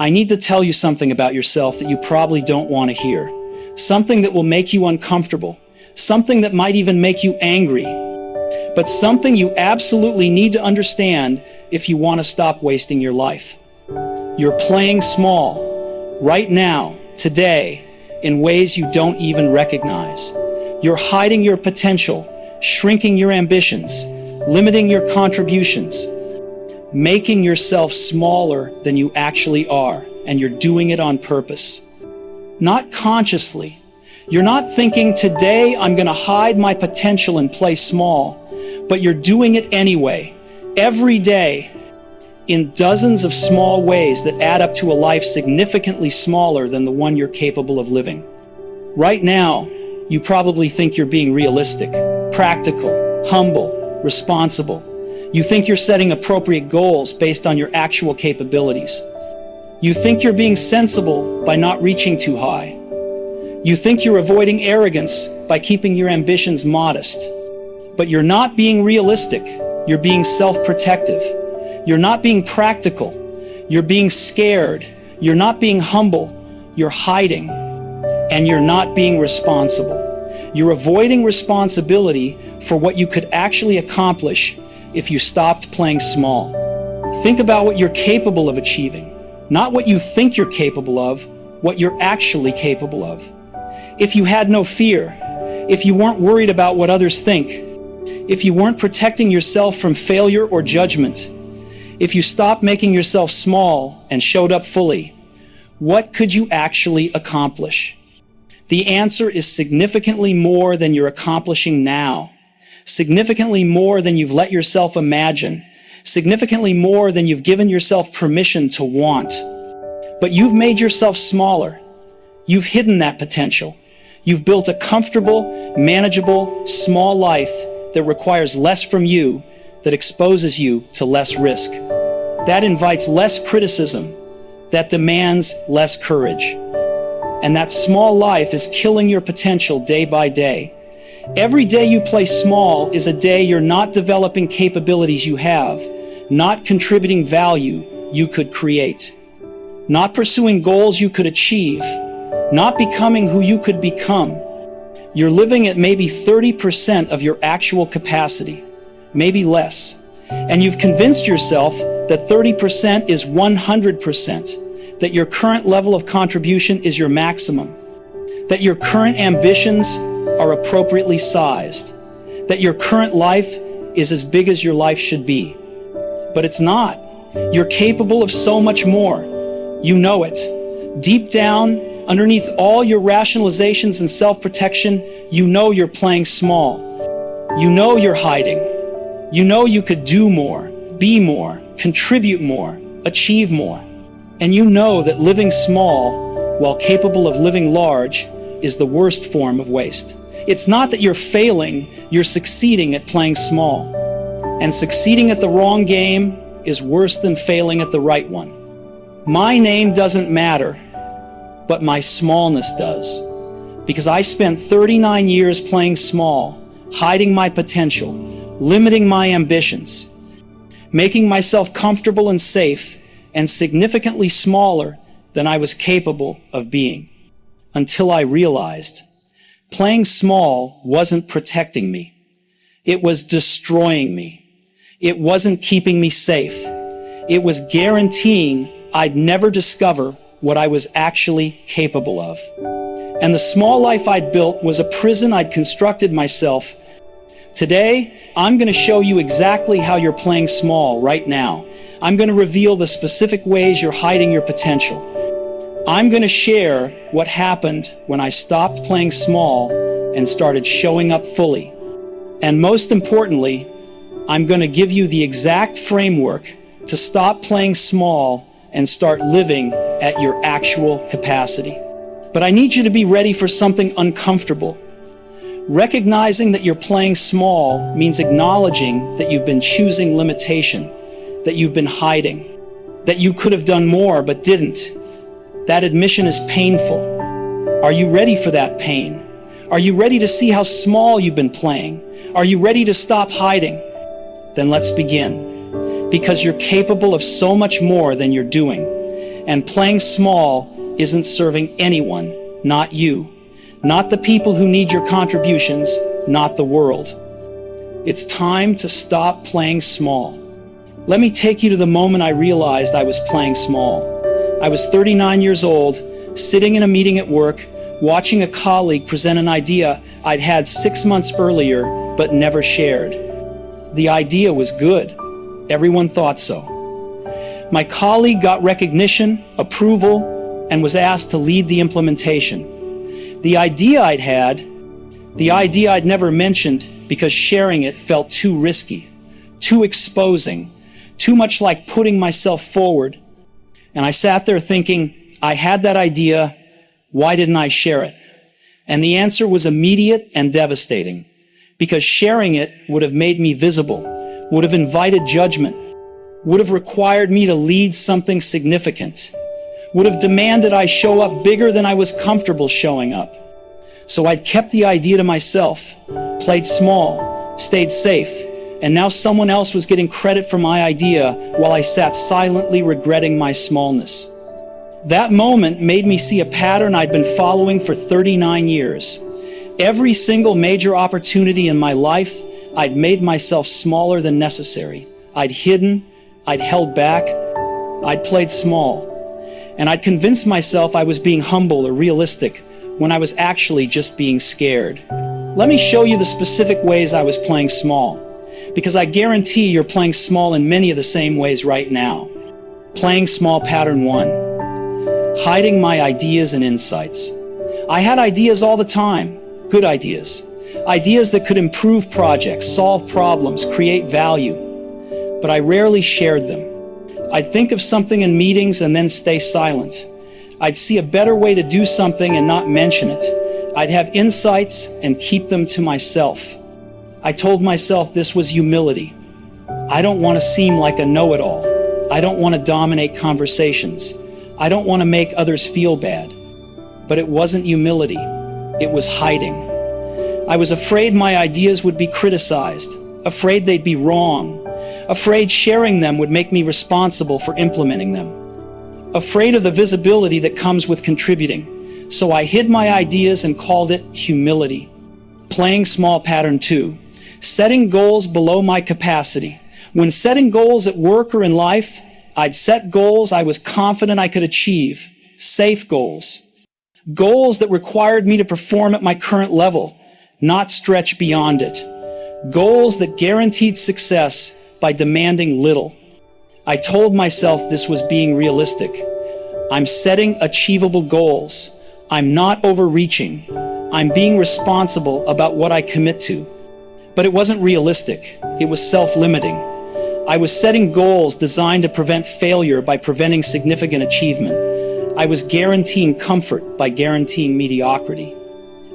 I need to tell you something about yourself that you probably don't want to hear. Something that will make you uncomfortable. Something that might even make you angry. But something you absolutely need to understand if you want to stop wasting your life. You're playing small, right now, today, in ways you don't even recognize. You're hiding your potential, shrinking your ambitions, limiting your contributions, making yourself smaller than you actually are, and you're doing it on purpose. Not consciously. You're not thinking, today I'm going to hide my potential and play small, but you're doing it anyway, every day, in dozens of small ways that add up to a life significantly smaller than the one you're capable of living. Right now, you probably think you're being realistic, practical, humble, responsible. You think you're setting appropriate goals based on your actual capabilities. You think you're being sensible by not reaching too high. You think you're avoiding arrogance by keeping your ambitions modest. But you're not being realistic. You're being self-protective. You're not being practical. You're being scared. You're not being humble. You're hiding. And you're not being responsible. You're avoiding responsibility for what you could actually accomplish if you stopped playing small. Think about what you're capable of achieving, not what you think you're capable of, what you're actually capable of. If you had no fear, if you weren't worried about what others think, if you weren't protecting yourself from failure or judgment, if you stopped making yourself small and showed up fully, what could you actually accomplish? The answer is significantly more than you're accomplishing now, significantly more than you've let yourself imagine, significantly more than you've given yourself permission to want. But you've made yourself smaller. You've hidden that potential. You've built a comfortable, manageable, small life that requires less from you, that exposes you to less risk. That invites less criticism, that demands less courage. And that small life is killing your potential day by day. Every day you play small is a day you're not developing capabilities you have, not contributing value you could create, not pursuing goals you could achieve, not becoming who you could become. You're living at maybe 30% of your actual capacity, maybe less. And you've convinced yourself that 30% is 100%, that your current level of contribution is your maximum, that your current ambitions are appropriately sized, that your current life is as big as your life should be. But it's not. You're capable of so much more. You know it. Deep down, underneath all your rationalizations and self-protection, you know you're playing small. You know you're hiding. You know you could do more, be more, contribute more, achieve more. And you know that living small, while capable of living large, is the worst form of waste. It's not that you're failing, you're succeeding at playing small. And succeeding at the wrong game is worse than failing at the right one. My name doesn't matter, but my smallness does. Because I spent 39 years playing small, hiding my potential, limiting my ambitions, making myself comfortable and safe, and significantly smaller than I was capable of being. Until I realized playing small wasn't protecting me. It was destroying me. It wasn't keeping me safe. It was guaranteeing I'd never discover what I was actually capable of. And the small life I'd built was a prison I'd constructed myself. Today, I'm going to show you exactly how you're playing small right now. I'm going to reveal the specific ways you're hiding your potential. I'm going to share what happened when I stopped playing small and started showing up fully. And most importantly, I'm going to give you the exact framework to stop playing small and start living at your actual capacity. But I need you to be ready for something uncomfortable. Recognizing that you're playing small means acknowledging that you've been choosing limitation, that you've been hiding, that you could have done more but didn't. That admission is painful. Are you ready for that pain? Are you ready to see how small you've been playing? Are you ready to stop hiding? Then let's begin. Because you're capable of so much more than you're doing. And playing small isn't serving anyone, not you, not the people who need your contributions, not the world. It's time to stop playing small. Let me take you to the moment I realized I was playing small. I was 39 years old, sitting in a meeting at work, watching a colleague present an idea I'd had 6 months earlier but never shared. The idea was good. Everyone thought so. My colleague got recognition, approval, and was asked to lead the implementation. The idea I'd never mentioned because sharing it felt too risky, too exposing, too much like putting myself forward. And I sat there thinking, I had that idea, why didn't I share it? And the answer was immediate and devastating, because sharing it would have made me visible, would have invited judgment, would have required me to lead something significant, would have demanded I show up bigger than I was comfortable showing up. So I'd kept the idea to myself, played small, stayed safe, and now someone else was getting credit for my idea while I sat silently regretting my smallness. That moment made me see a pattern I'd been following for 39 years. Every single major opportunity in my life, I'd made myself smaller than necessary. I'd hidden, I'd held back, I'd played small. And I'd convinced myself I was being humble or realistic when I was actually just being scared. Let me show you the specific ways I was playing small, because I guarantee you're playing small in many of the same ways right now. Playing small pattern 1. Hiding my ideas and insights. I had ideas all the time, good ideas. Ideas that could improve projects, solve problems, create value. But I rarely shared them. I'd think of something in meetings and then stay silent. I'd see a better way to do something and not mention it. I'd have insights and keep them to myself. I told myself this was humility. I don't want to seem like a know-it-all. I don't want to dominate conversations. I don't want to make others feel bad. But it wasn't humility. It was hiding. I was afraid my ideas would be criticized, afraid they'd be wrong, afraid sharing them would make me responsible for implementing them, afraid of the visibility that comes with contributing. So I hid my ideas and called it humility. Playing small pattern 2. Setting goals below my capacity. When setting goals at work or in life, I'd set goals I was confident I could achieve. Safe goals. Goals that required me to perform at my current level, not stretch beyond it. Goals that guaranteed success by demanding little. I told myself this was being realistic. I'm setting achievable goals. I'm not overreaching. I'm being responsible about what I commit to. But it wasn't realistic. It was self-limiting. I was setting goals designed to prevent failure by preventing significant achievement. I was guaranteeing comfort by guaranteeing mediocrity.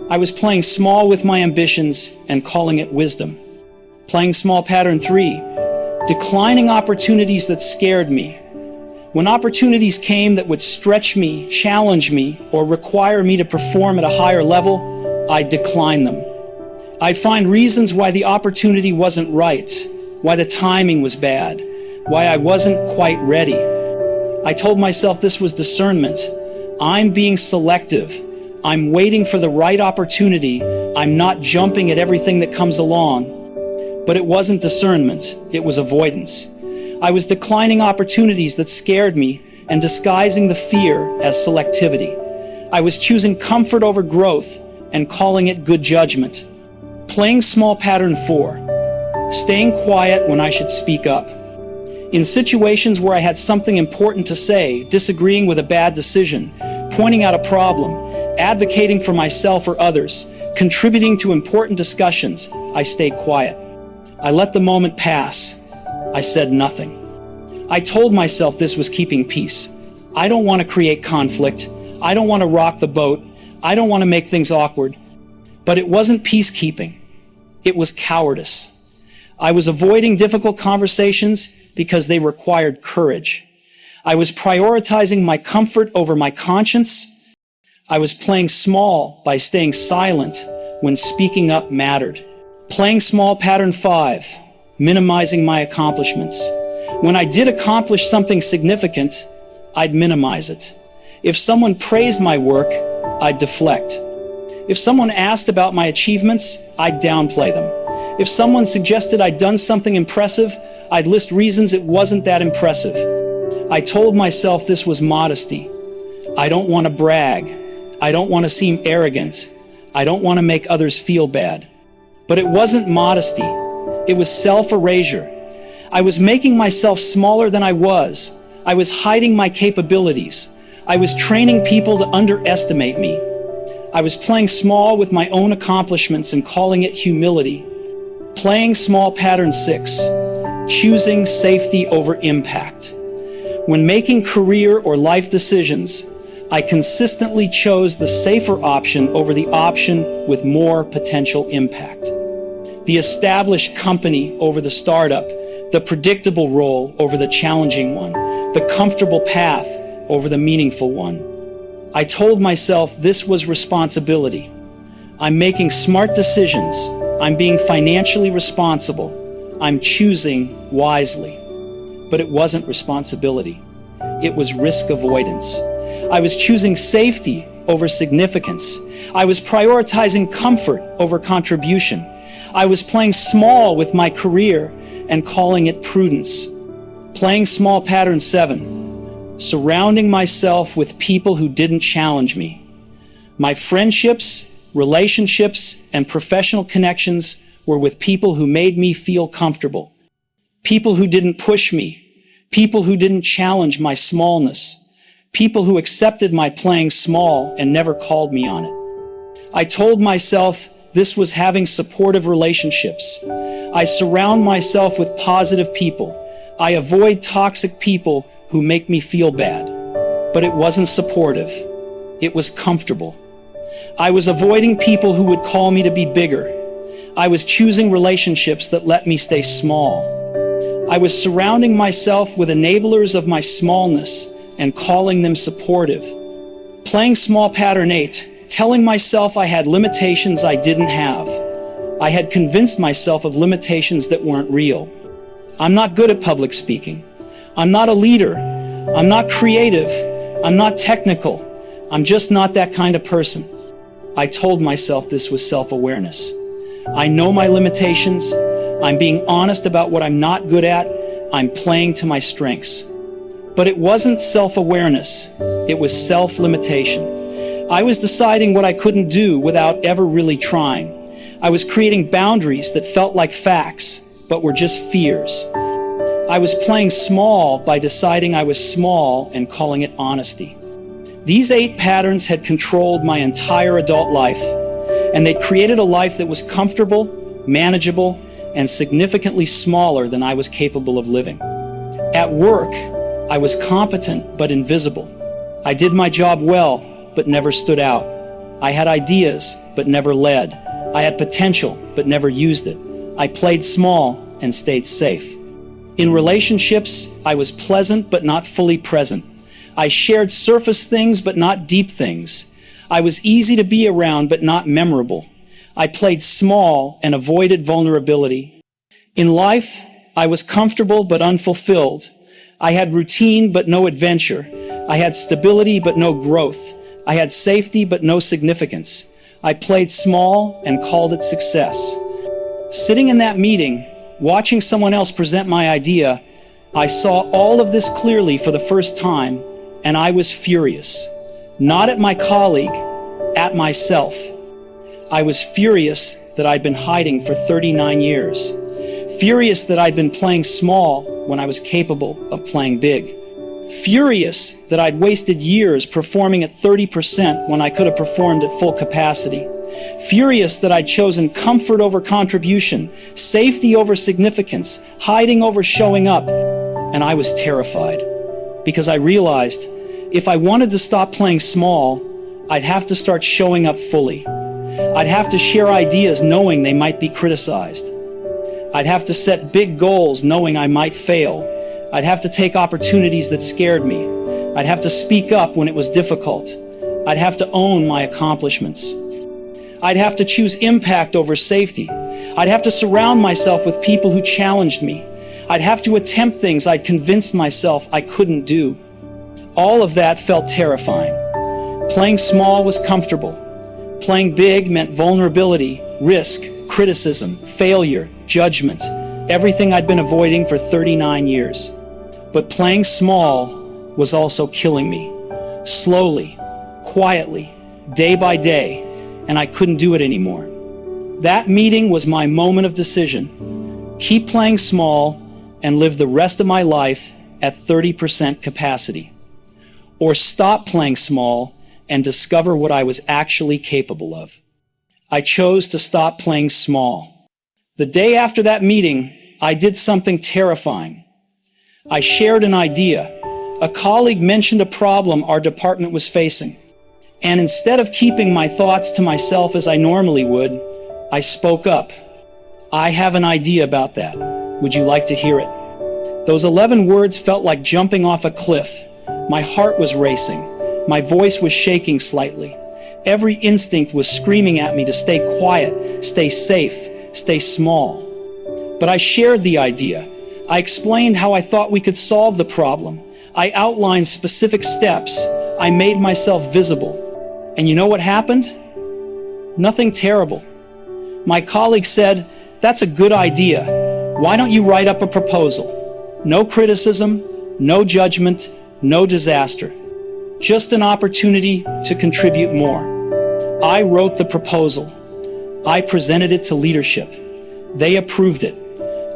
I was playing small with my ambitions and calling it wisdom. Playing small pattern 3. Declining opportunities that scared me. When opportunities came that would stretch me, challenge me, or require me to perform at a higher level, I'd decline them. I'd find reasons why the opportunity wasn't right, why the timing was bad, why I wasn't quite ready. I told myself this was discernment. I'm being selective. I'm waiting for the right opportunity. I'm not jumping at everything that comes along. But it wasn't discernment. It was avoidance. I was declining opportunities that scared me and disguising the fear as selectivity. I was choosing comfort over growth and calling it good judgment. Playing small pattern 4. Staying quiet when I should speak up. In situations where I had something important to say, disagreeing with a bad decision, pointing out a problem, advocating for myself or others, contributing to important discussions, I stayed quiet. I let the moment pass. I said nothing. I told myself this was keeping peace. I don't want to create conflict. I don't want to rock the boat. I don't want to make things awkward. But it wasn't peacekeeping. It was cowardice. I was avoiding difficult conversations because they required courage. I was prioritizing my comfort over my conscience. I was playing small by staying silent when speaking up mattered. Playing small pattern 5, minimizing my accomplishments. When I did accomplish something significant, I'd minimize it. If someone praised my work, I'd deflect. If someone asked about my achievements, I'd downplay them. If someone suggested I'd done something impressive, I'd list reasons it wasn't that impressive. I told myself this was modesty. I don't want to brag. I don't want to seem arrogant. I don't want to make others feel bad. But it wasn't modesty. It was self-erasure. I was making myself smaller than I was. I was hiding my capabilities. I was training people to underestimate me. I was playing small with my own accomplishments and calling it humility. Playing small pattern 6, choosing safety over impact. When making career or life decisions, I consistently chose the safer option over the option with more potential impact. The established company over the startup, the predictable role over the challenging one, the comfortable path over the meaningful one. I told myself this was responsibility. I'm making smart decisions. I'm being financially responsible. I'm choosing wisely. But it wasn't responsibility. It was risk avoidance. I was choosing safety over significance. I was prioritizing comfort over contribution. I was playing small with my career and calling it prudence. Playing small pattern 7, surrounding myself with people who didn't challenge me. My friendships, relationships, and professional connections were with people who made me feel comfortable. People who didn't push me. People who didn't challenge my smallness. People who accepted my playing small and never called me on it. I told myself this was having supportive relationships. I surround myself with positive people. I avoid toxic people who make me feel bad. But it wasn't supportive. It was comfortable. I was avoiding people who would call me to be bigger. I was choosing relationships that let me stay small. I was surrounding myself with enablers of my smallness and calling them supportive. Playing small pattern 8, telling myself I had limitations I didn't have. I had convinced myself of limitations that weren't real. I'm not good at public speaking. I'm not a leader. I'm not creative. I'm not technical. I'm just not that kind of person. I told myself this was self-awareness. I know my limitations. I'm being honest about what I'm not good at. I'm playing to my strengths. But it wasn't self-awareness. It was self-limitation. I was deciding what I couldn't do without ever really trying. I was creating boundaries that felt like facts, but were just fears. I was playing small by deciding I was small and calling it honesty. These 8 patterns had controlled my entire adult life, and they created a life that was comfortable, manageable, and significantly smaller than I was capable of living. At work, I was competent but invisible. I did my job well, but never stood out. I had ideas, but never led. I had potential, but never used it. I played small and stayed safe. In relationships, I was pleasant but not fully present. I shared surface things but not deep things. I was easy to be around but not memorable. I played small and avoided vulnerability. In life, I was comfortable but unfulfilled. I had routine but no adventure. I had stability but no growth. I had safety but no significance. I played small and called it success. Sitting in that meeting, watching someone else present my idea, I saw all of this clearly for the first time, and I was furious. Not at my colleague, at myself. I was furious that I'd been hiding for 39 years. Furious that I'd been playing small when I was capable of playing big. Furious that I'd wasted years performing at 30% when I could have performed at full capacity. Furious that I'd chosen comfort over contribution, safety over significance, hiding over showing up. And I was terrified because I realized if I wanted to stop playing small, I'd have to start showing up fully. I'd have to share ideas knowing they might be criticized. I'd have to set big goals knowing I might fail. I'd have to take opportunities that scared me. I'd have to speak up when it was difficult. I'd have to own my accomplishments. I'd have to choose impact over safety. I'd have to surround myself with people who challenged me. I'd have to attempt things I'd convinced myself I couldn't do. All of that felt terrifying. Playing small was comfortable. Playing big meant vulnerability, risk, criticism, failure, judgment, everything I'd been avoiding for 39 years. But playing small was also killing me. Slowly, quietly, day by day, and I couldn't do it anymore. That meeting was my moment of decision. Keep playing small and live the rest of my life at 30% capacity. Or stop playing small and discover what I was actually capable of. I chose to stop playing small. The day after that meeting, I did something terrifying. I shared an idea. A colleague mentioned a problem our department was facing. And instead of keeping my thoughts to myself as I normally would, I spoke up. I have an idea about that. Would you like to hear it? Those 11 words felt like jumping off a cliff. My heart was racing. My voice was shaking slightly. Every instinct was screaming at me to stay quiet, stay safe, stay small. But I shared the idea. I explained how I thought we could solve the problem. I outlined specific steps. I made myself visible. And you know what happened? Nothing terrible. My colleague said, "That's a good idea. Why don't you write up a proposal? No criticism, no judgment, no disaster. Just an opportunity to contribute more." I wrote the proposal. I presented it to leadership. They approved it.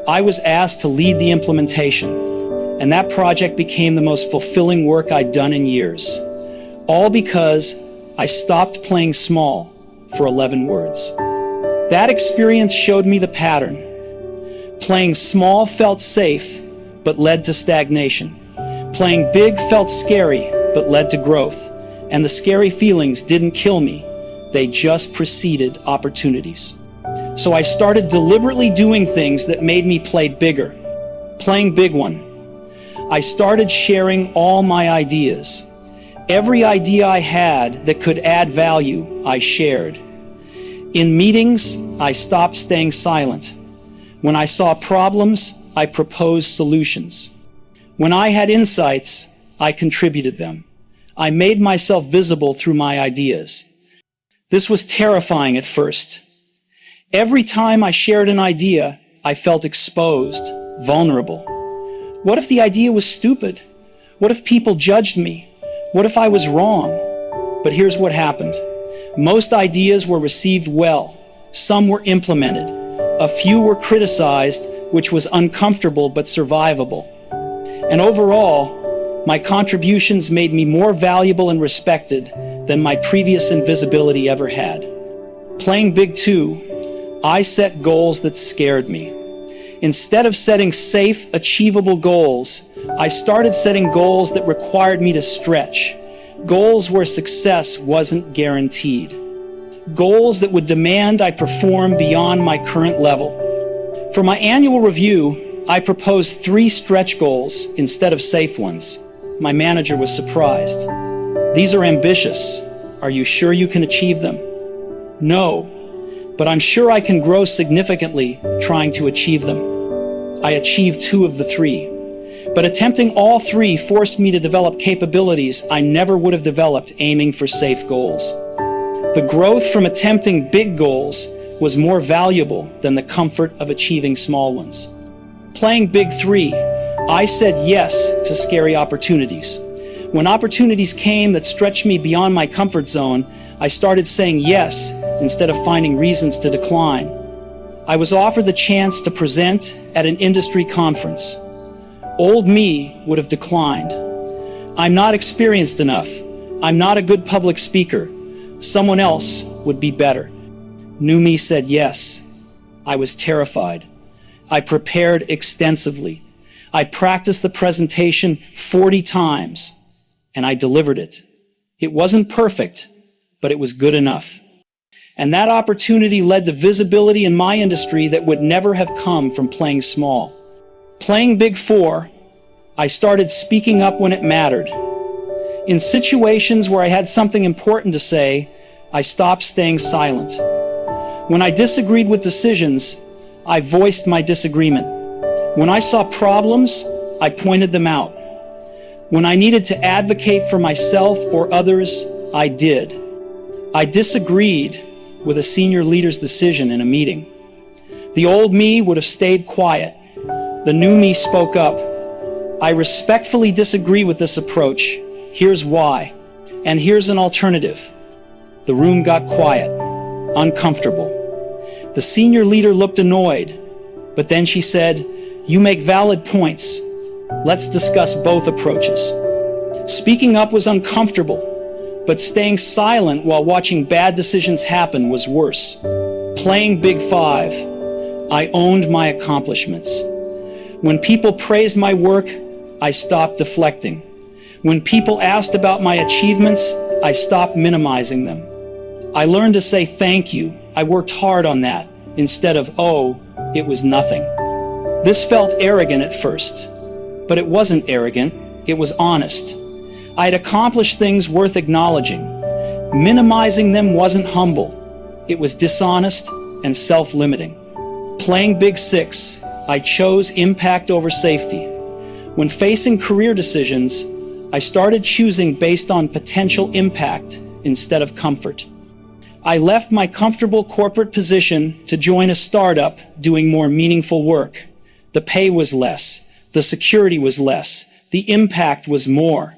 I was asked to lead the implementation, and that project became the most fulfilling work I'd done in years. All because I stopped playing small for 11 words. That experience showed me the pattern. Playing small felt safe, but led to stagnation. Playing big felt scary, but led to growth. And the scary feelings didn't kill me. They just preceded opportunities. So I started deliberately doing things that made me play bigger. Playing big one. I started sharing all my ideas. Every idea I had that could add value, I shared. In meetings, I stopped staying silent. When I saw problems, I proposed solutions. When I had insights, I contributed them. I made myself visible through my ideas. This was terrifying at first. Every time I shared an idea, I felt exposed, vulnerable. What if the idea was stupid? What if people judged me? What if I was wrong? But here's what happened. Most ideas were received well. Some were implemented. A few were criticized, which was uncomfortable but survivable. And overall, my contributions made me more valuable and respected than my previous invisibility ever had. Playing big too, I set goals that scared me. Instead of setting safe, achievable goals, I started setting goals that required me to stretch. Goals where success wasn't guaranteed. Goals that would demand I perform beyond my current level. For my annual review, I proposed 3 stretch goals instead of safe ones. My manager was surprised. "These are ambitious. Are you sure you can achieve them?" "No, but I'm sure I can grow significantly trying to achieve them." I achieved 2 of the 3. But attempting all 3 forced me to develop capabilities I never would have developed aiming for safe goals. The growth from attempting big goals was more valuable than the comfort of achieving small ones. Playing big 3, I said yes to scary opportunities. When opportunities came that stretched me beyond my comfort zone, I started saying yes instead of finding reasons to decline. I was offered the chance to present at an industry conference. Old me would have declined. "I'm not experienced enough. I'm not a good public speaker. Someone else would be better." New me said yes. I was terrified. I prepared extensively. I practiced the presentation 40 times, and I delivered it. It wasn't perfect, but it was good enough. And that opportunity led to visibility in my industry that would never have come from playing small. Playing big 4, I started speaking up when it mattered. In situations where I had something important to say, I stopped staying silent. When I disagreed with decisions, I voiced my disagreement. When I saw problems, I pointed them out. When I needed to advocate for myself or others, I did. I disagreed with a senior leader's decision in a meeting. The old me would have stayed quiet. The new me spoke up. I respectfully disagree with this approach. Here's why. And here's an alternative. The room got quiet, uncomfortable. The senior leader looked annoyed, but then she said, "You make valid points. Let's discuss both approaches." Speaking up was uncomfortable, but staying silent while watching bad decisions happen was worse. Playing Big Five, I owned my accomplishments. When people praised my work, I stopped deflecting. When people asked about my achievements, I stopped minimizing them. I learned to say thank you. I worked hard on that, instead of, oh, it was nothing. This felt arrogant at first, but it wasn't arrogant, it was honest. I had accomplished things worth acknowledging. Minimizing them wasn't humble, it was dishonest and self-limiting. Playing Big Six, I chose impact over safety. When facing career decisions, I started choosing based on potential impact instead of comfort. I left my comfortable corporate position to join a startup doing more meaningful work. The pay was less, the security was less, the impact was more.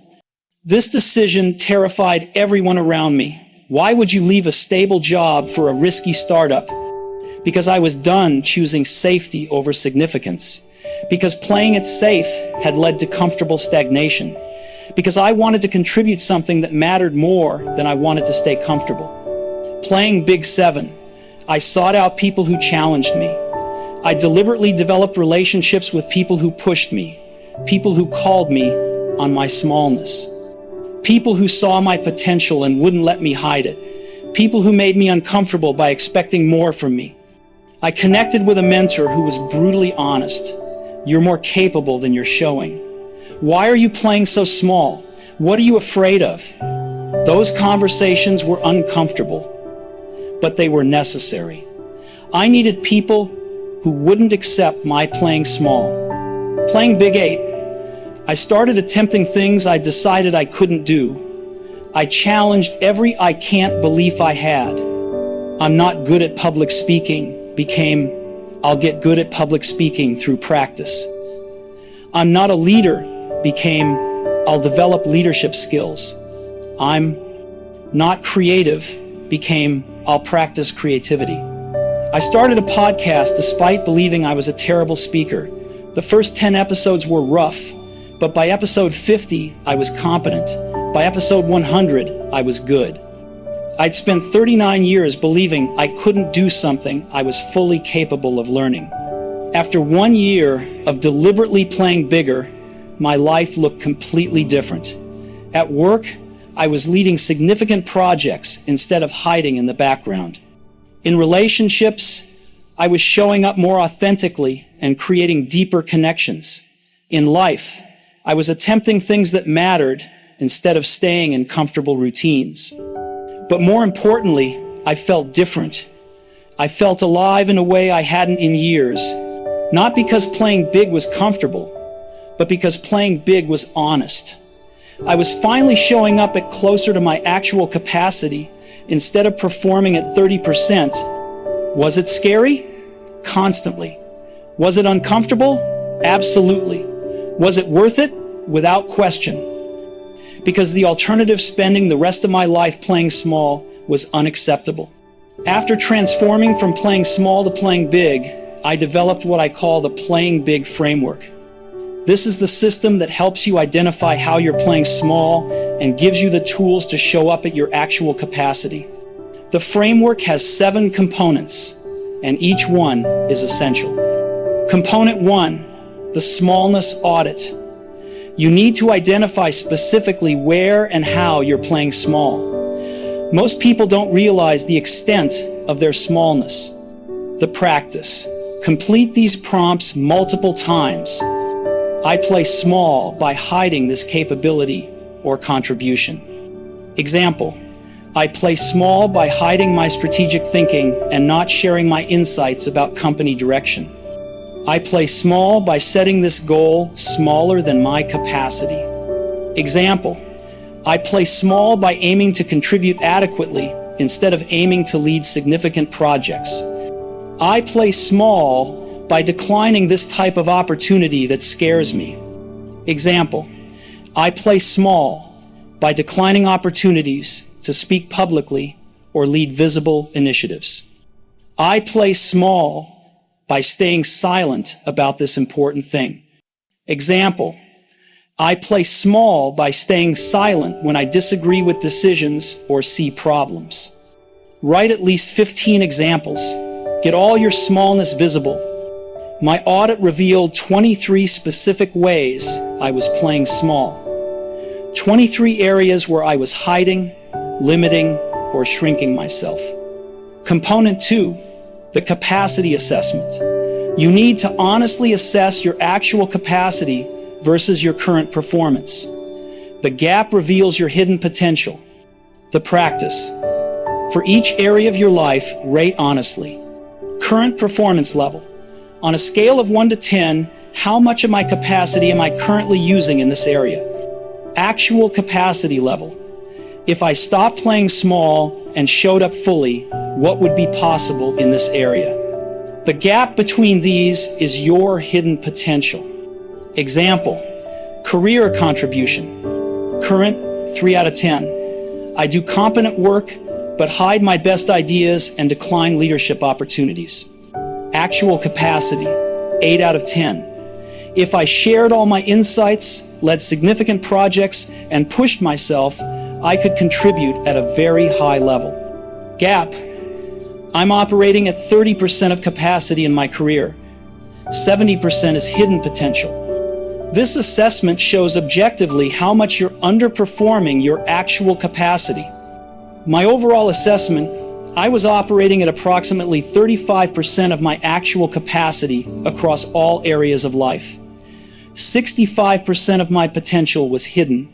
This decision terrified everyone around me. Why would you leave a stable job for a risky startup? Because I was done choosing safety over significance. Because playing it safe had led to comfortable stagnation. Because I wanted to contribute something that mattered more than I wanted to stay comfortable. Playing Big Seven, I sought out people who challenged me. I deliberately developed relationships with people who pushed me, people who called me on my smallness, people who saw my potential and wouldn't let me hide it, people who made me uncomfortable by expecting more from me. I connected with a mentor who was brutally honest. You're more capable than you're showing. Why are you playing so small? What are you afraid of? Those conversations were uncomfortable, but they were necessary. I needed people who wouldn't accept my playing small. Playing Big Eight, I started attempting things I decided I couldn't do. I challenged every I can't belief I had. I'm not good at public speaking became, I'll get good at public speaking through practice. I'm not a leader became, I'll develop leadership skills. I'm not creative became, I'll practice creativity. I started a podcast despite believing I was a terrible speaker. The first 10 episodes were rough, but by episode 50, I was competent. By episode 100, I was good. I'd spent 39 years believing I couldn't do something I was fully capable of learning. After 1 year of deliberately playing bigger, my life looked completely different. At work, I was leading significant projects instead of hiding in the background. In relationships, I was showing up more authentically and creating deeper connections. In life, I was attempting things that mattered instead of staying in comfortable routines. But more importantly, I felt different. I felt alive in a way I hadn't in years, not because playing big was comfortable, but because playing big was honest. I was finally showing up at closer to my actual capacity instead of performing at 30%. Was it scary? Constantly. Was it uncomfortable? Absolutely. Was it worth it? Without question. Because the alternative, spending the rest of my life playing small, was unacceptable. After transforming from playing small to playing big, I developed what I call the Playing Big framework. This is the system that helps you identify how you're playing small and gives you the tools to show up at your actual capacity. The framework has 7 components, and each one is essential. Component 1, the smallness audit. You need to identify specifically where and how you're playing small. Most people don't realize the extent of their smallness. The practice. Complete these prompts multiple times. I play small by hiding this capability or contribution. Example, I play small by hiding my strategic thinking and not sharing my insights about company direction. I play small by setting this goal smaller than my capacity. Example, I play small by aiming to contribute adequately instead of aiming to lead significant projects. I play small by declining this type of opportunity that scares me. Example, I play small by declining opportunities to speak publicly or lead visible initiatives. I play small by staying silent about this important thing. Example, I play small by staying silent when I disagree with decisions or see problems. Write at least 15 examples. Get all your smallness visible. My audit revealed 23 specific ways I was playing small. 23 areas where I was hiding, limiting, or shrinking myself. Component 2, the capacity assessment. You need to honestly assess your actual capacity versus your current performance. The gap reveals your hidden potential. The practice. For each area of your life, rate honestly. Current performance level. On a scale of 1 to 10, how much of my capacity am I currently using in this area? Actual capacity level. If I stopped playing small and showed up fully, what would be possible in this area? The gap between these is your hidden potential. Example, career contribution. Current, 3 out of 10. I do competent work, but hide my best ideas and decline leadership opportunities. Actual capacity, 8 out of 10. If I shared all my insights, led significant projects, and pushed myself, I could contribute at a very high level. Gap, I'm operating at 30% of capacity in my career. 70% is hidden potential. This assessment shows objectively how much you're underperforming your actual capacity. My overall assessment, I was operating at approximately 35% of my actual capacity across all areas of life. 65% of my potential was hidden.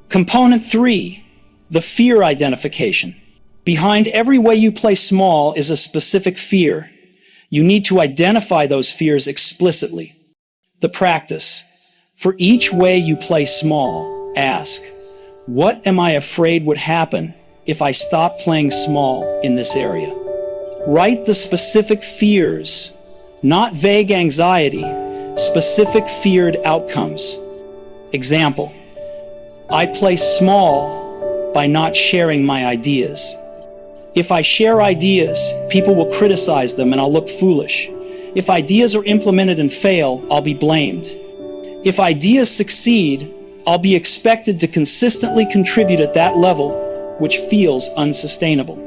Component 3, the fear identification. Behind every way you play small is a specific fear. You need to identify those fears explicitly. The practice. For each way you play small, ask, what am I afraid would happen if I stop playing small in this area? Write the specific fears, not vague anxiety, specific feared outcomes. Example, I play small by not sharing my ideas. If I share ideas, people will criticize them and I'll look foolish. If ideas are implemented and fail, I'll be blamed. If ideas succeed, I'll be expected to consistently contribute at that level, which feels unsustainable.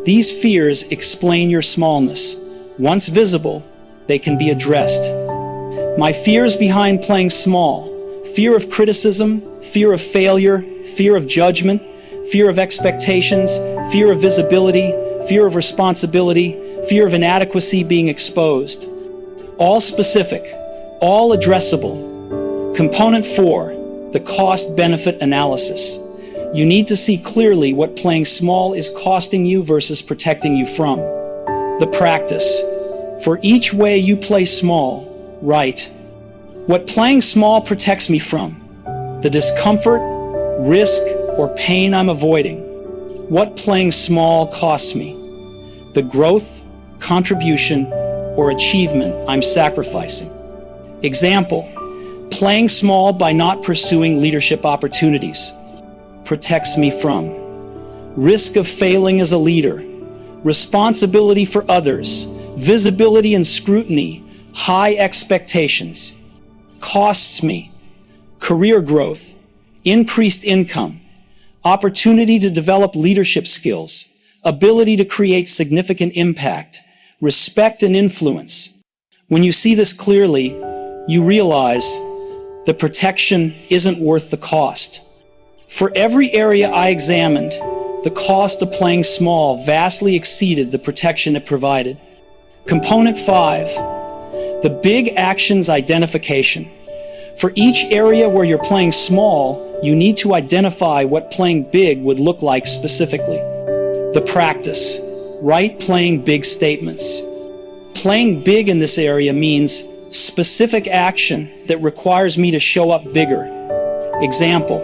These fears explain your smallness. Once visible, they can be addressed. My fears behind playing small: fear of criticism, fear of failure, fear of judgment, fear of expectations, fear of visibility, fear of responsibility, fear of inadequacy being exposed. All specific, all addressable. Component 4, the cost-benefit analysis. You need to see clearly what playing small is costing you versus protecting you from. The practice. For each way you play small, write, what playing small protects me from? The discomfort, risk, or pain I'm avoiding. What playing small costs me? The growth, contribution, or achievement I'm sacrificing. Example, playing small by not pursuing leadership opportunities. Protects me from risk of failing as a leader, responsibility for others, visibility and scrutiny, high expectations. Costs me career growth, increased income, opportunity to develop leadership skills, ability to create significant impact, respect and influence. When you see this clearly, you realize the protection isn't worth the cost. For every area I examined, the cost of playing small vastly exceeded the protection it provided. Component 5, the big actions identification. For each area where you're playing small, you need to identify what playing big would look like specifically. The practice, write playing big statements. Playing big in this area means specific action that requires me to show up bigger. Example,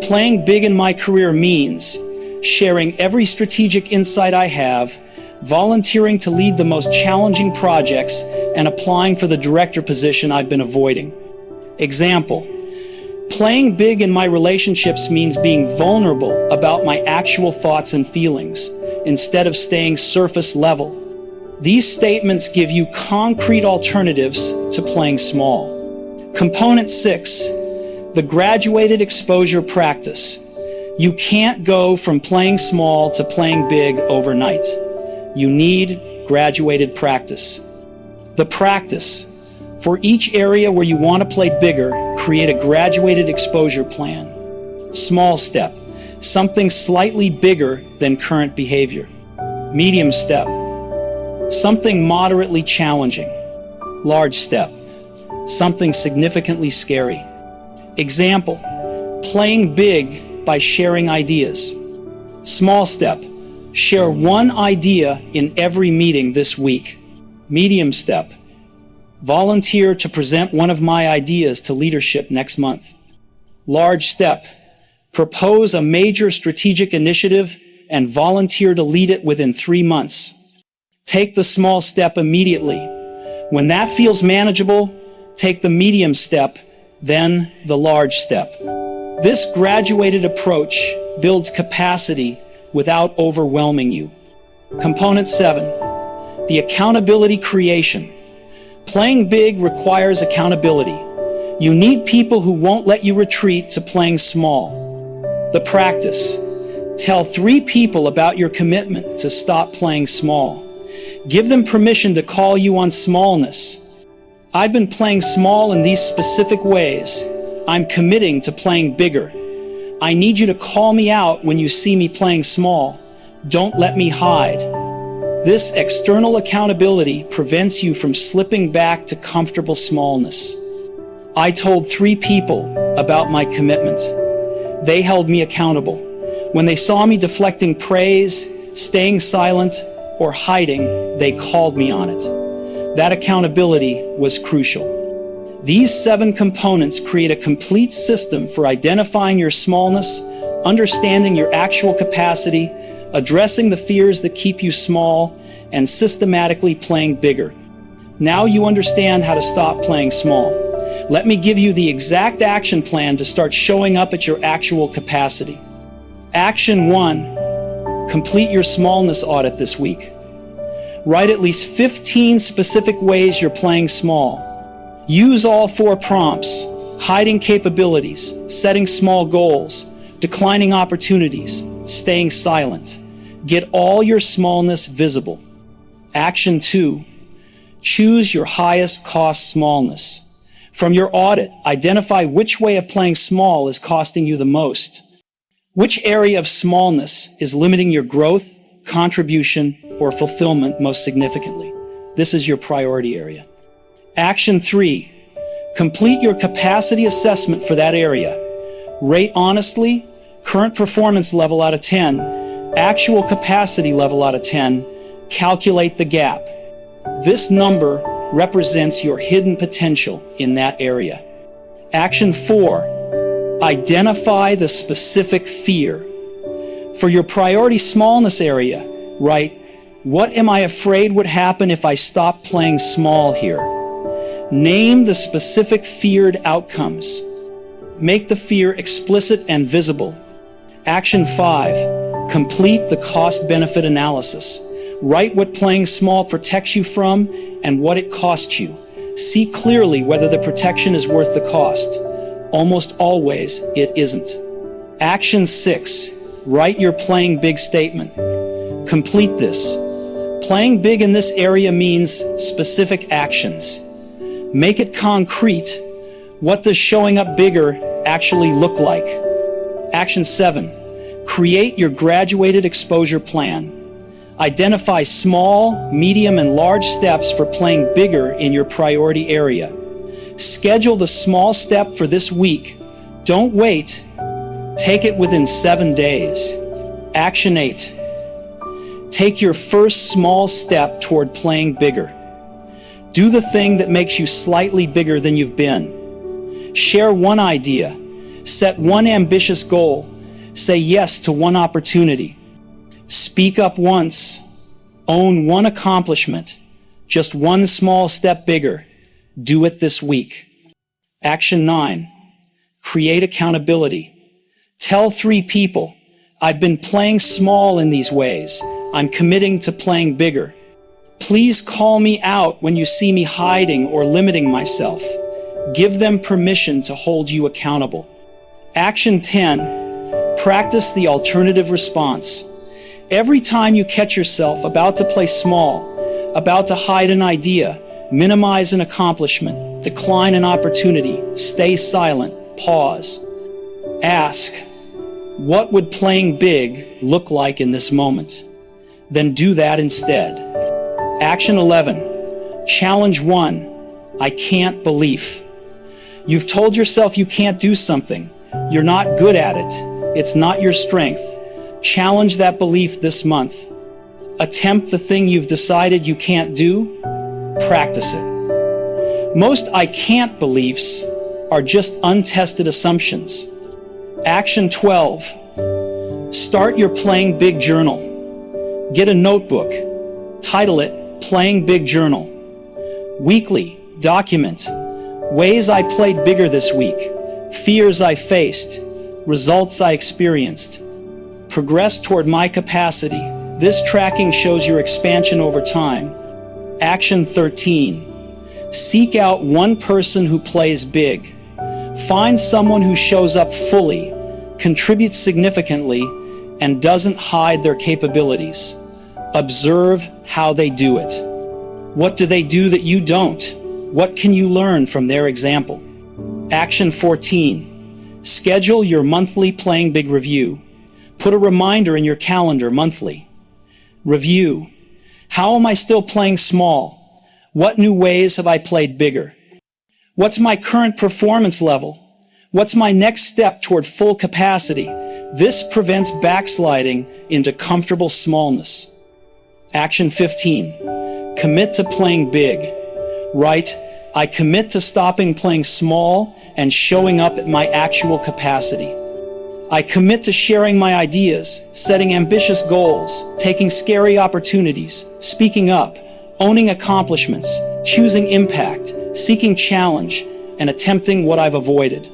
Playing big in my career means sharing every strategic insight I have, volunteering to lead the most challenging projects, and applying for the director position I've been avoiding. Example, playing big in my relationships means being vulnerable about my actual thoughts and feelings, instead of staying surface level. These statements give you concrete alternatives to playing small. Component 6, the graduated exposure practice. You can't go from playing small to playing big overnight. You need graduated practice. The practice. For each area where you want to play bigger, create a graduated exposure plan. Small step. Something slightly bigger than current behavior. Medium step. Something moderately challenging. Large step. Something significantly scary. Example, playing big by sharing ideas. Small step, share one idea in every meeting this week. Medium step, volunteer to present one of my ideas to leadership next month. Large step, propose a major strategic initiative and volunteer to lead it within 3 months. Take the small step immediately. When that feels manageable, take the medium step, then the large step. This graduated approach builds capacity without overwhelming you. Component 7, the accountability creation. Playing big requires accountability. You need people who won't let you retreat to playing small. The practice. Tell 3 people about your commitment to stop playing small. Give them permission to call you on smallness. I've been playing small in these specific ways. I'm committing to playing bigger. I need you to call me out when you see me playing small. Don't let me hide. This external accountability prevents you from slipping back to comfortable smallness. I told 3 people about my commitment. They held me accountable. When they saw me deflecting praise, staying silent, or hiding, they called me on it. That accountability was crucial. These 7 components create a complete system for identifying your smallness, understanding your actual capacity, addressing the fears that keep you small, and systematically playing bigger. Now you understand how to stop playing small. Let me give you the exact action plan to start showing up at your actual capacity. Action 1, complete your smallness audit this week. Write at least 15 specific ways you're playing small. Use all 4 prompts: hiding capabilities, setting small goals, declining opportunities, staying silent. Get all your smallness visible. Action 2, choose your highest cost smallness. From your audit, identify which way of playing small is costing you the most. Which area of smallness is limiting your growth, contribution, or fulfillment most significantly? This is your priority area. Action 3, complete your capacity assessment for that area. Rate honestly, current performance level out of 10, actual capacity level out of 10, calculate the gap. This number represents your hidden potential in that area. Action 4, identify the specific fear. For your priority smallness area, write, what am I afraid would happen if I stopped playing small here? Name the specific feared outcomes. Make the fear explicit and visible. Action 5, complete the cost-benefit analysis. Write what playing small protects you from and what it costs you. See clearly whether the protection is worth the cost. Almost always, it isn't. Action 6, write your playing big statement. Complete this. Playing big in this area means specific actions. Make it concrete. What does showing up bigger actually look like? Action 7, create your graduated exposure plan. Identify small, medium, and large steps for playing bigger in your priority area. Schedule the small step for this week. Don't wait. Take it within 7 days. Action 8, take your first small step toward playing bigger. Do the thing that makes you slightly bigger than you've been. Share one idea. Set one ambitious goal. Say yes to one opportunity. Speak up once. Own one accomplishment. Just one small step bigger. Do it this week. Action 9. Create accountability. Tell 3 people, I've been playing small in these ways. I'm committing to playing bigger. Please call me out when you see me hiding or limiting myself. Give them permission to hold you accountable. Action 10. Practice the alternative response. Every time you catch yourself about to play small, about to hide an idea, minimize an accomplishment, decline an opportunity, stay silent, pause. Ask, what would playing big look like in this moment? Then do that instead. Action 11. Challenge 1. I can't belief. You've told yourself you can't do something. You're not good at it. It's not your strength. Challenge that belief this month. Attempt the thing you've decided you can't do. Practice it. Most I can't beliefs are just untested assumptions. Action 12. Start your Playing Big journal. Get a notebook. Title it Playing Big Journal. Weekly, document ways I played bigger this week, fears I faced, results I experienced. Progress toward my capacity. This tracking shows your expansion over time. Action 13. Seek out one person who plays big. Find someone who shows up fully, contributes significantly, and doesn't hide their capabilities. Observe how they do it. What do they do that you don't? What can you learn from their example? Action 14. Schedule your monthly Playing Big review. Put a reminder in your calendar monthly. Review. How am I still playing small? What new ways have I played bigger? What's my current performance level? What's my next step toward full capacity? This prevents backsliding into comfortable smallness. Action 15. Commit to playing big. Write, I commit to stopping playing small and showing up at my actual capacity. I commit to sharing my ideas, setting ambitious goals, taking scary opportunities, speaking up, owning accomplishments, choosing impact, seeking challenge, and attempting what I've avoided.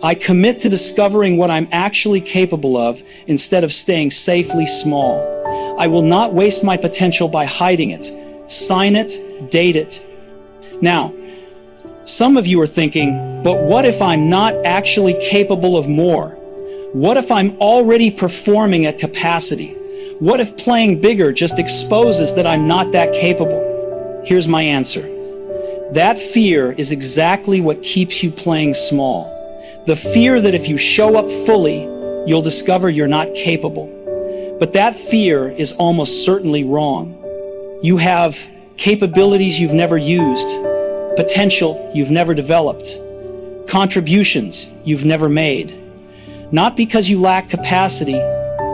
I commit to discovering what I'm actually capable of instead of staying safely small. I will not waste my potential by hiding it. Sign it, date it. Now, some of you are thinking, but what if I'm not actually capable of more? What if I'm already performing at capacity? What if playing bigger just exposes that I'm not that capable? Here's my answer. That fear is exactly what keeps you playing small. The fear that if you show up fully, you'll discover you're not capable. But that fear is almost certainly wrong. You have capabilities you've never used, potential you've never developed, contributions you've never made. Not because you lack capacity,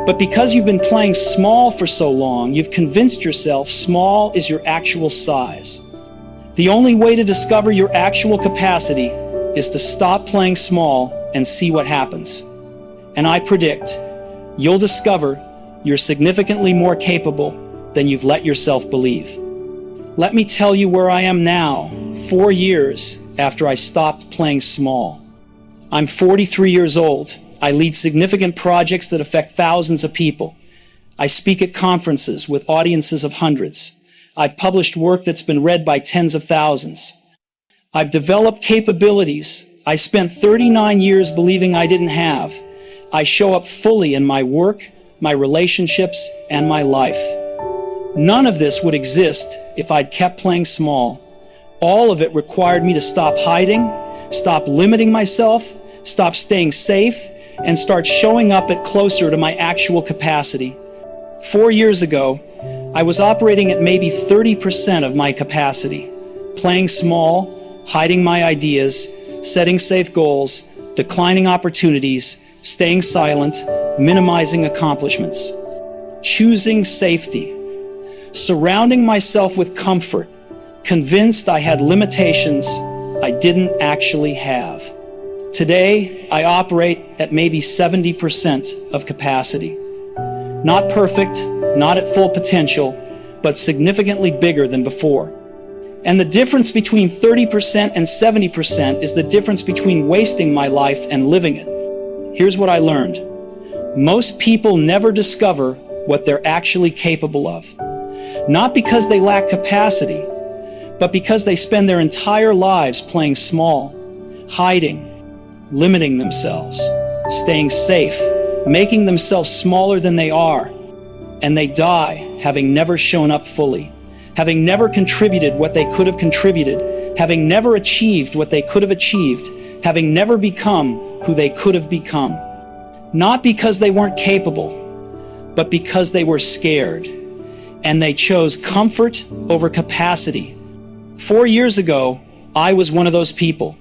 but because you've been playing small for so long, you've convinced yourself small is your actual size. The only way to discover your actual capacity is to stop playing small and see what happens. And I predict you'll discover you're significantly more capable than you've let yourself believe. Let me tell you where I am now, 4 years after I stopped playing small. I'm 43 years old. I lead significant projects that affect thousands of people. I speak at conferences with audiences of hundreds. I've published work that's been read by tens of thousands. I've developed capabilities I spent 39 years believing I didn't have. I show up fully in my work, my relationships, and my life. None of this would exist if I'd kept playing small. All of it required me to stop hiding, stop limiting myself, stop staying safe, and start showing up at closer to my actual capacity. 4 years ago, I was operating at maybe 30% of my capacity, playing small, hiding my ideas, setting safe goals, declining opportunities, staying silent, minimizing accomplishments, choosing safety, surrounding myself with comfort, convinced I had limitations I didn't actually have. Today, I operate at maybe 70% of capacity. Not perfect, not at full potential, but significantly bigger than before. And the difference between 30% and 70% is the difference between wasting my life and living it. Here's what I learned. Most people never discover what they're actually capable of. Not because they lack capacity, but because they spend their entire lives playing small, hiding, limiting themselves, staying safe, making themselves smaller than they are, and they die having never shown up fully, having never contributed what they could have contributed, having never achieved what they could have achieved, having never become who they could have become. Not because they weren't capable, but because they were scared, and they chose comfort over capacity. 4 years ago, I was one of those people,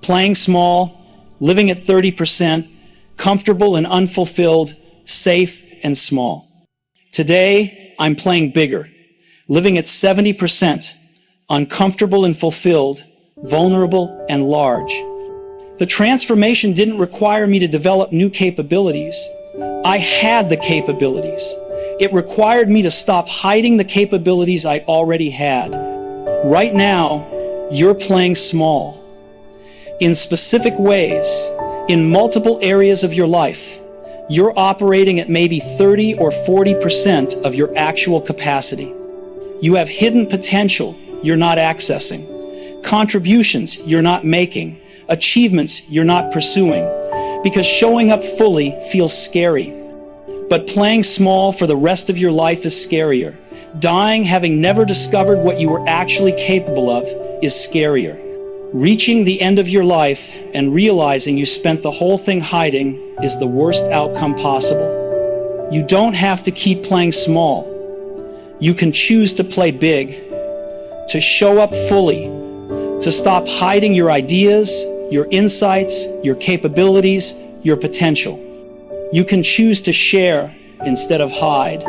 playing small, living at 30%, comfortable and unfulfilled, safe and small. Today, I'm playing bigger, living at 70%, uncomfortable and fulfilled, vulnerable and large. The transformation didn't require me to develop new capabilities. I had the capabilities. It required me to stop hiding the capabilities I already had. Right now, you're playing small. In specific ways, in multiple areas of your life, you're operating at maybe 30 or 40% of your actual capacity. You have hidden potential you're not accessing, contributions you're not making, achievements you're not pursuing, because showing up fully feels scary. But playing small for the rest of your life is scarier. Dying having never discovered what you were actually capable of is scarier. Reaching the end of your life and realizing you spent the whole thing hiding is the worst outcome possible. You don't have to keep playing small. You can choose to play big, to show up fully, to stop hiding your ideas, your insights, your capabilities, your potential. You can choose to share instead of hide,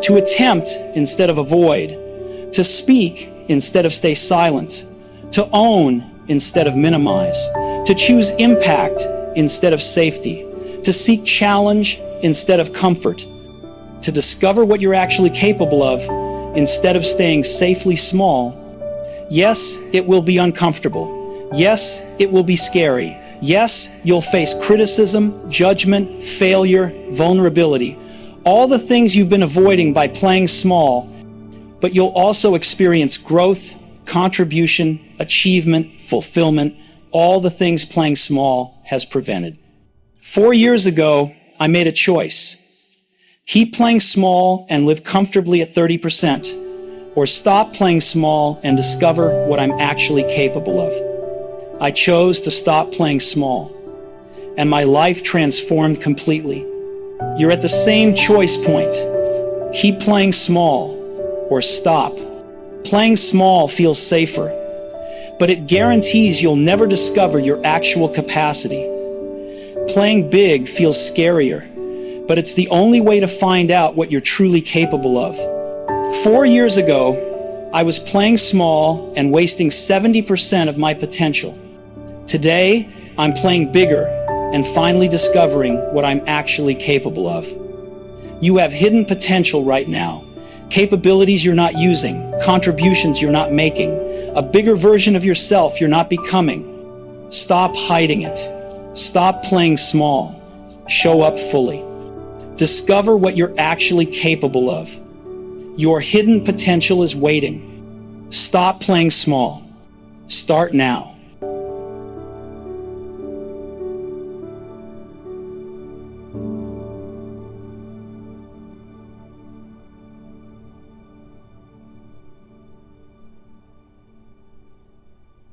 to attempt instead of avoid, to speak instead of stay silent, to own instead of minimize, to choose impact instead of safety, to seek challenge instead of comfort, to discover what you're actually capable of instead of staying safely small. Yes, it will be uncomfortable. Yes, it will be scary. Yes, you'll face criticism, judgment, failure, vulnerability, all the things you've been avoiding by playing small, but you'll also experience growth, contribution, achievement, fulfillment, all the things playing small has prevented. 4 years ago, I made a choice. Keep playing small and live comfortably at 30%, or stop playing small and discover what I'm actually capable of. I chose to stop playing small, and my life transformed completely. You're at the same choice point. Keep playing small, or stop. Playing small feels safer, but it guarantees you'll never discover your actual capacity. Playing big feels scarier, but it's the only way to find out what you're truly capable of. 4 years ago, I was playing small and wasting 70% of my potential. Today, I'm playing bigger and finally discovering what I'm actually capable of. You have hidden potential right now. Capabilities you're not using, contributions you're not making, a bigger version of yourself you're not becoming. Stop hiding it. Stop playing small. Show up fully. Discover what you're actually capable of. Your hidden potential is waiting. Stop playing small. Start now.